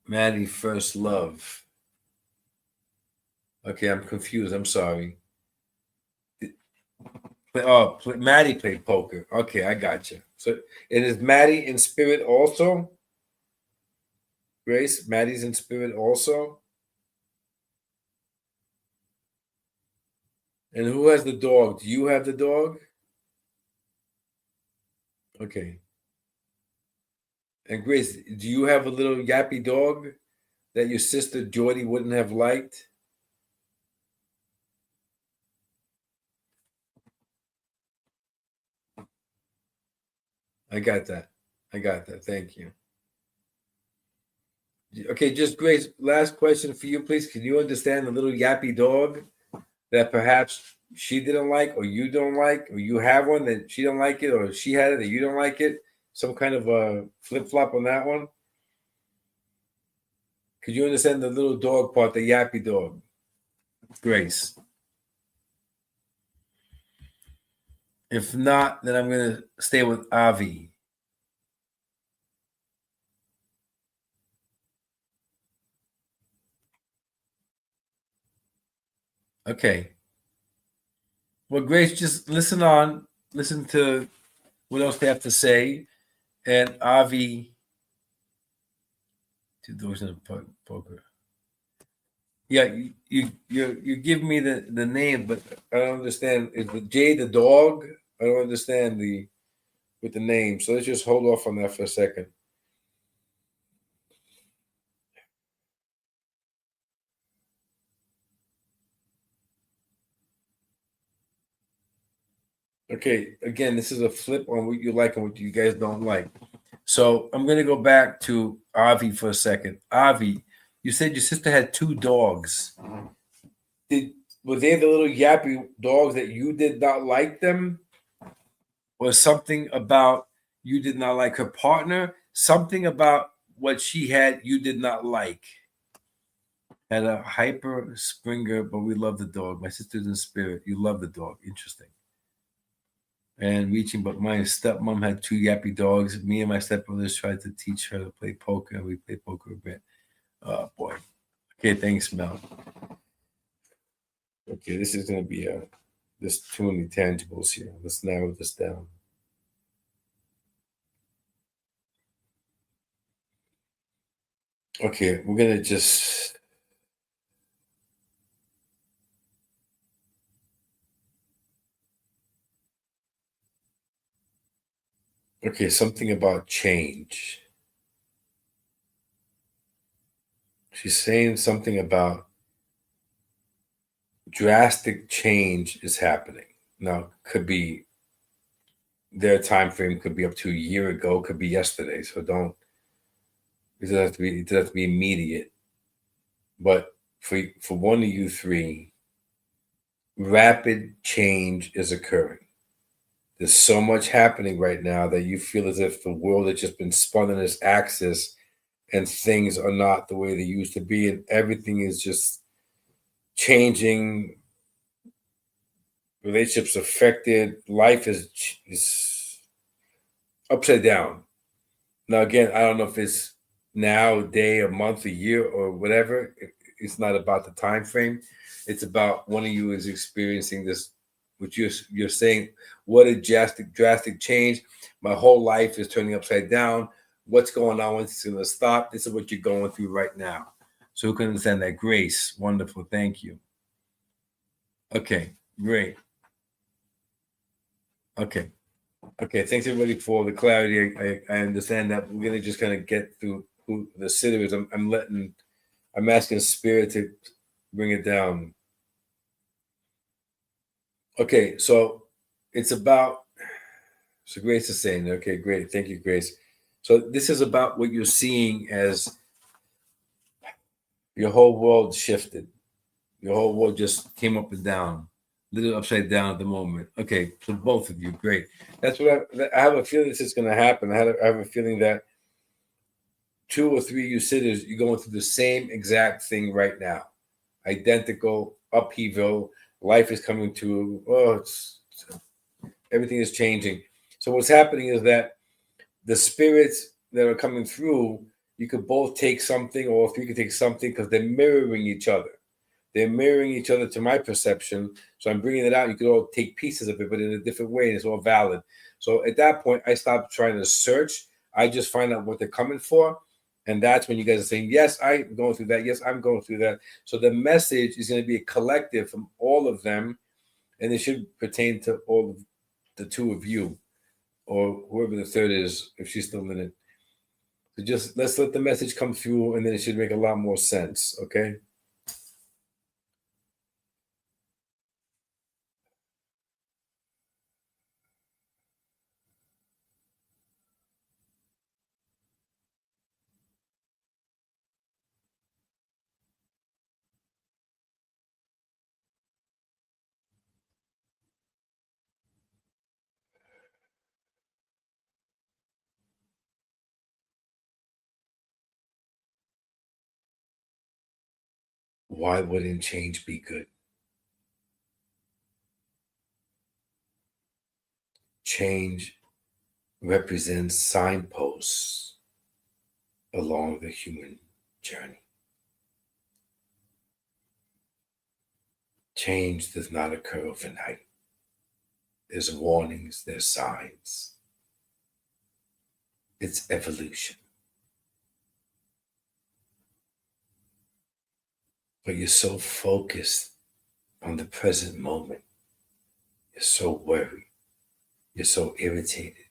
Maddie, first love. Okay, I'm confused. I'm sorry. Maddie played poker. Okay, I got you. So, and is Maddie in spirit also? Grace, Maddie's in spirit also. And who has the dog? Do you have the dog? Okay. And Grace, do you have a little yappy dog that your sister Jordy wouldn't have liked? I got that. Thank you. Okay, just Grace, last question for you, please. Can you understand the little yappy dog that perhaps she didn't like, or you don't like, or you have one that she don't like it, or she had it that you don't like it? Some kind of a flip-flop on that one? Could you understand the little dog part, the yappy dog? Grace. If not, then I'm going to stay with Avi. Okay. Well, Grace, just listen on. Listen to what else they have to say. And Avi, two doors in a poker. Yeah, you give me the name, but I don't understand. Is the Jay the dog? I don't understand with the name. So let's just hold off on that for a second. Okay, again, this is a flip on what you like and what you guys don't like. So I'm going to go back to Avi for a second. Avi, you said your sister had two dogs. Were they the little yappy dogs that you did not like them? Or something about you did not like her partner? Something about what she had you did not like? Had a hyper Springer, but we love the dog. My sister's in spirit. You love the dog. Interesting. And reaching, but my stepmom had two yappy dogs. Me and my stepbrothers tried to teach her to play poker, and we played poker a bit. Oh boy. Okay, thanks, Mel. Okay, this is gonna be there's too many tangibles here. Let's narrow this down. Okay, we're gonna just okay, something about change. She's saying something about drastic change is happening. Now, could be their time frame could be up to a year ago, could be yesterday. So don't it doesn't have to be immediate. But for one of you three, rapid change is occurring. There's so much happening right now that you feel as if the world has just been spun on its axis and things are not the way they used to be, and everything is just changing. Relationships affected. Life is upside down. Now, again, I don't know if it's now, a day, a month, a year, or whatever. It's not about the time frame. It's about one of you is experiencing this, which you're saying, what a drastic change. My whole life is turning upside down. What's going on? When's it going to stop? This is what you're going through right now. So who can understand that? Grace, wonderful. Thank you. Okay, great. Okay. Thanks everybody for the clarity. I understand that. We're gonna just kind of get through who the sitter is. I'm asking spirit to bring it down. Okay, so it's about so Grace is saying, okay, great. Thank you, Grace. So this is about what you're seeing as your whole world shifted. Your whole world just came up and down, a little upside down at the moment. Okay, so both of you, great. That's what I have a feeling this is going to happen. I have a feeling that two or three of you sitters, you're going through the same exact thing right now. Identical upheaval. Life is coming to, everything is changing. So what's happening is that the spirits that are coming through, you could both take something, or if you could take something, because they're mirroring each other. They're mirroring each other to my perception. So I'm bringing it out. You could all take pieces of it, but in a different way, and it's all valid. So at that point, I stopped trying to search. I just find out what they're coming for, And that's when you guys are saying, yes, I'm going through that. Yes, I'm going through that. So the message is going to be a collective from all of them, and it should pertain to all of the two of you, or whoever the third is, if she's still in it. So just let's let the message come through, and then it should make a lot more sense, okay? Why wouldn't change be good? Change represents signposts along the human journey. Change does not occur overnight. There's warnings, there's signs. It's evolution. But you're so focused on the present moment. You're so worried. You're so irritated.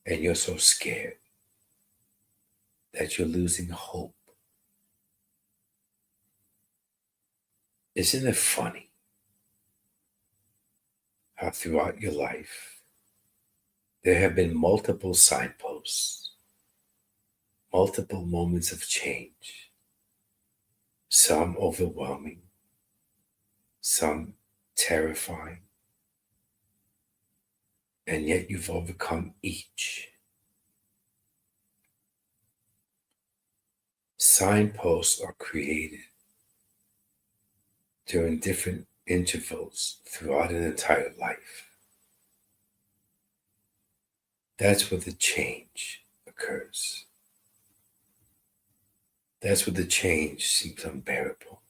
And you're so scared that you're losing hope. Isn't it funny how throughout your life there have been multiple signposts, multiple moments of change, some overwhelming, some terrifying, and yet you've overcome each. Signposts are created during different intervals throughout an entire life. That's where the change occurs. That's where the change seems unbearable.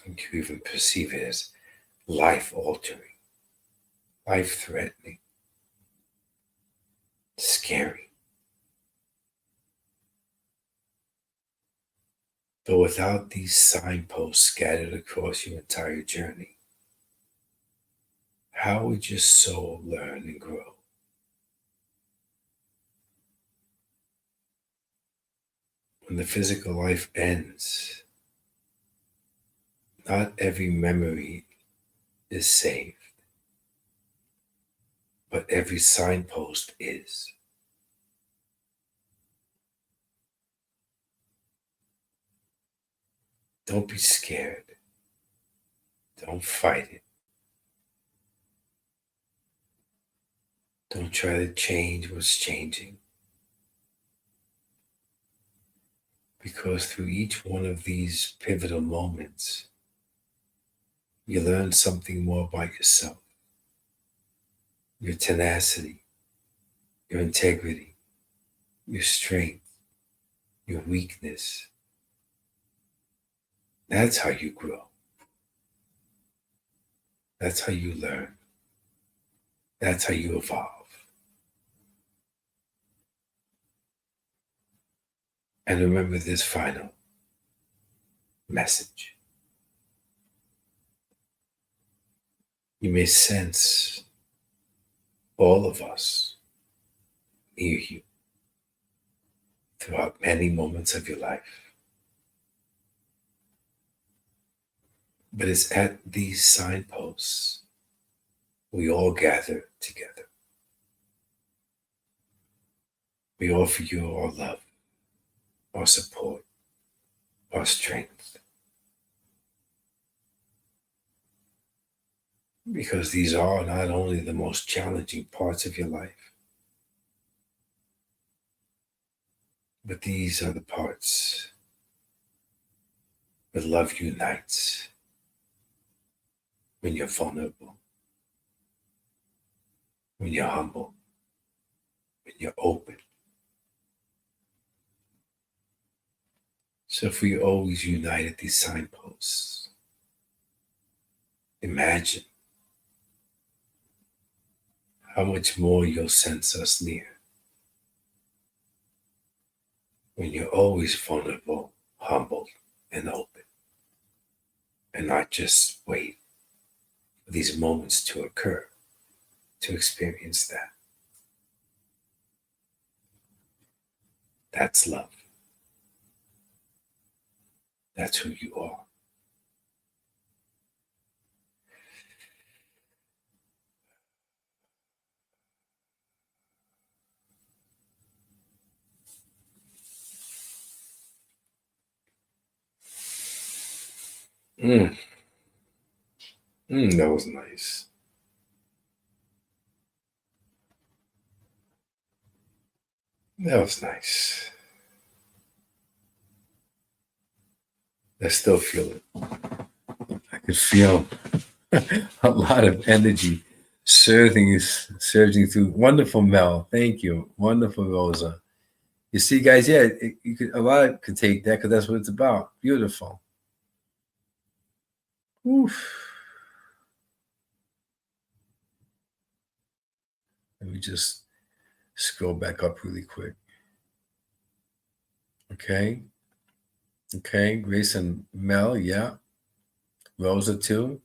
You can even perceive it as life-altering, life-threatening, scary. But without these signposts scattered across your entire journey, how would your soul learn and grow? When the physical life ends, not every memory is saved, but every signpost is. Don't be scared. Don't fight it. Don't try to change what's changing. Because through each one of these pivotal moments, you learn something more about yourself, your tenacity, your integrity, your strength, your weakness. That's how you grow. That's how you learn. That's how you evolve. And remember this final message. You may sense all of us near you throughout many moments of your life. But it's at these signposts we all gather together. We offer you our love, our support, our strength. Because these are not only the most challenging parts of your life, but these are the parts where love unites when you're vulnerable, when you're humble, when you're open. So if we always unite at these signposts, imagine how much more you'll sense us near. when you're always vulnerable, humble, and open, and not just wait for these moments to occur to experience that. That's love. That's who you are. That was nice. That was nice. I still feel it. I could feel a lot of energy surging through. Wonderful, Mel. Thank you. Wonderful, Rosa. You see, guys, yeah, you could a lot could take that because that's what it's about. Beautiful. Oof. Let me just scroll back up really quick. Okay. Okay. Grace and Mel, yeah. Rosa too.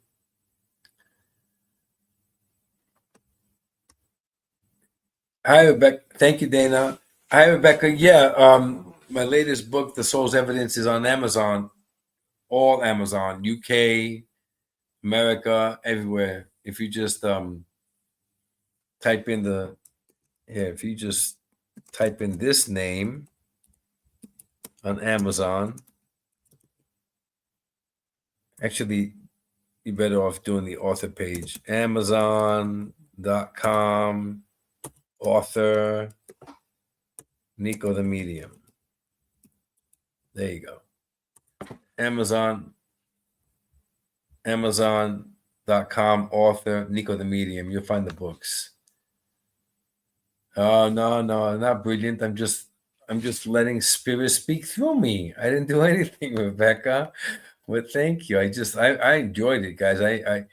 Hi, Rebecca. Thank you, Dana. Hi, Rebecca. Yeah, my latest book, The Soul's Evidence, is on Amazon. All Amazon, UK, America, everywhere. If you just type in if you just type in this name on Amazon, actually, you're better off doing the author page. Amazon.com, author, Niko the Medium. There you go. Amazon.com, author, Niko the Medium. You'll find the books. Oh, no, not brilliant. I'm just letting spirit speak through me. I didn't do anything, Rebecca. Well, thank you. I enjoyed it, guys. I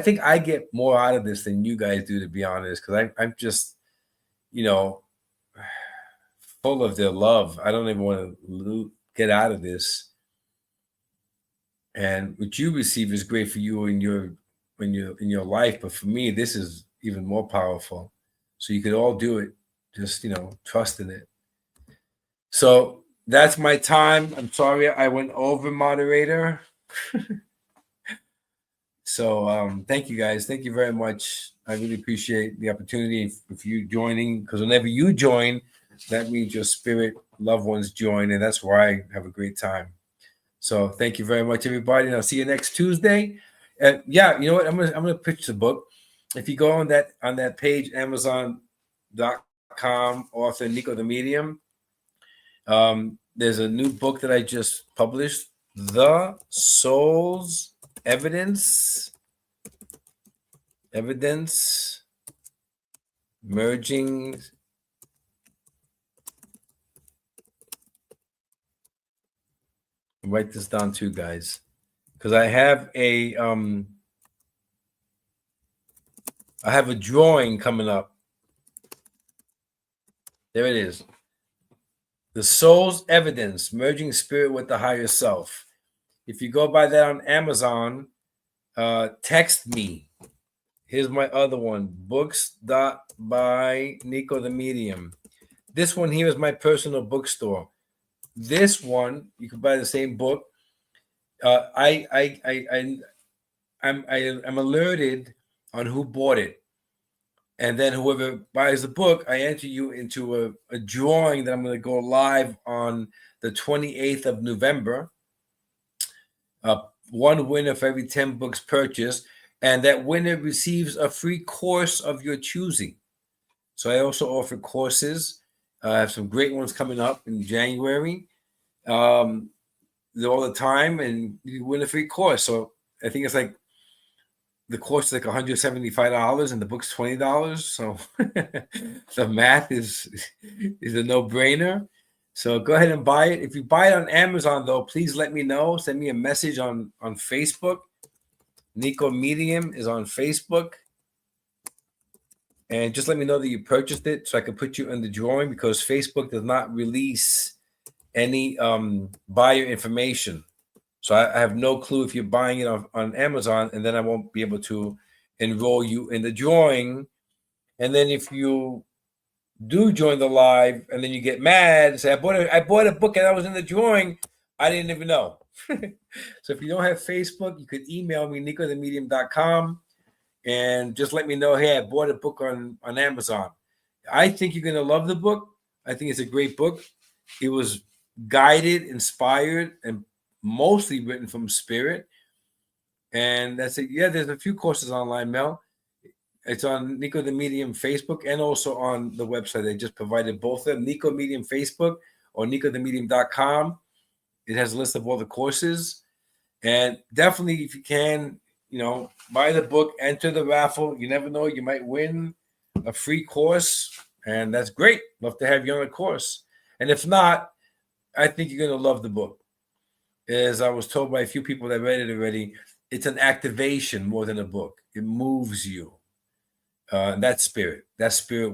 think I get more out of this than you guys do, to be honest, because I'm just, full of their love. I don't even want to get out of this. And what you receive is great for you in your life, but for me, this is even more powerful. So you could all do it. Just trust in it. So that's my time. I'm sorry I went over, moderator. So thank you, guys. Thank you very much. I really appreciate the opportunity of you joining, because whenever you join, that means your spirit loved ones join, and that's why I have a great time. So thank you very much, everybody, and I'll see you next Tuesday. Yeah, you know what? I'm gonna pitch the book. If you go on that page, Amazon.com, author Niko the Medium. There's a new book that I just published, The Soul's Evidence, merging. Write this down too, guys, because I have a drawing coming up. There it is. The Soul's Evidence, merging spirit with the higher self. If you go buy that on Amazon, text me. Here's my other one, books.by Niko the Medium. This one here is my personal bookstore. This one, you can buy the same book. I'm alerted on who bought it. And then whoever buys the book, I enter you into a drawing that I'm going to go live on the 28th of November. One winner for every 10 books purchased. And that winner receives a free course of your choosing. So I also offer courses. I have some great ones coming up in January. They're all the time, and you win a free course. So I think it's like the course is like $175 and the book's $20. So the math is a no-brainer. So go ahead and buy it. If you buy it on Amazon, though, please let me know. Send me a message on Facebook. Niko Medium is on Facebook. And just let me know that you purchased it so I can put you in the drawing, because Facebook does not release any buyer information. So I have no clue if you're buying it on Amazon, and then I won't be able to enroll you in the drawing. And then if you do join the live and then you get mad and say, I bought a book and I was in the drawing, I didn't even know. So if you don't have Facebook, you could email me, nicothemedium.com, and just let me know, hey, I bought a book on Amazon. I think you're going to love the book. I think it's a great book. It was guided, inspired, and mostly written from spirit. And that's it. Yeah, there's a few courses online, Mel. It's on Niko the Medium Facebook and also on the website. They just provided both of them, Niko Medium Facebook or nicothemedium.com. It has a list of all the courses. And definitely, if you can, buy the book, enter the raffle. You never know, you might win a free course. And that's great. Love to have you on the course. And if not, I think you're going to love the book. As I was told by a few people that read it already, it's an activation more than a book. It moves you. That spirit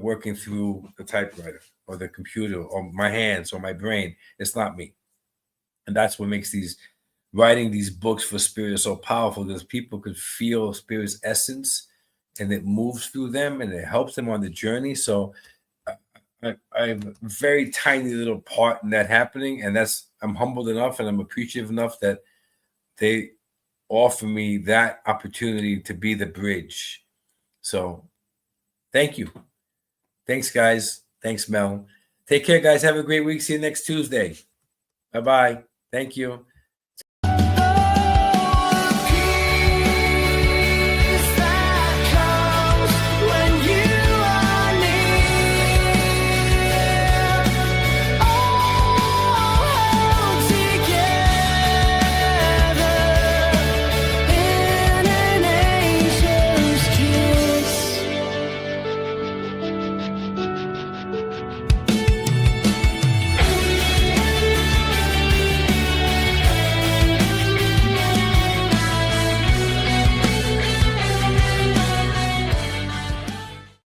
working through the typewriter or the computer or my hands or my brain. It's not me. And that's what makes writing these books for spirit so powerful, because people could feel spirit's essence and it moves through them and it helps them on the journey. So I have a very tiny little part in that happening. And I'm humbled enough and I'm appreciative enough that they offer me that opportunity to be the bridge. So thank you. Thanks, guys. Thanks, Mel. Take care, guys. Have a great week. See you next Tuesday. Bye-bye. Thank you.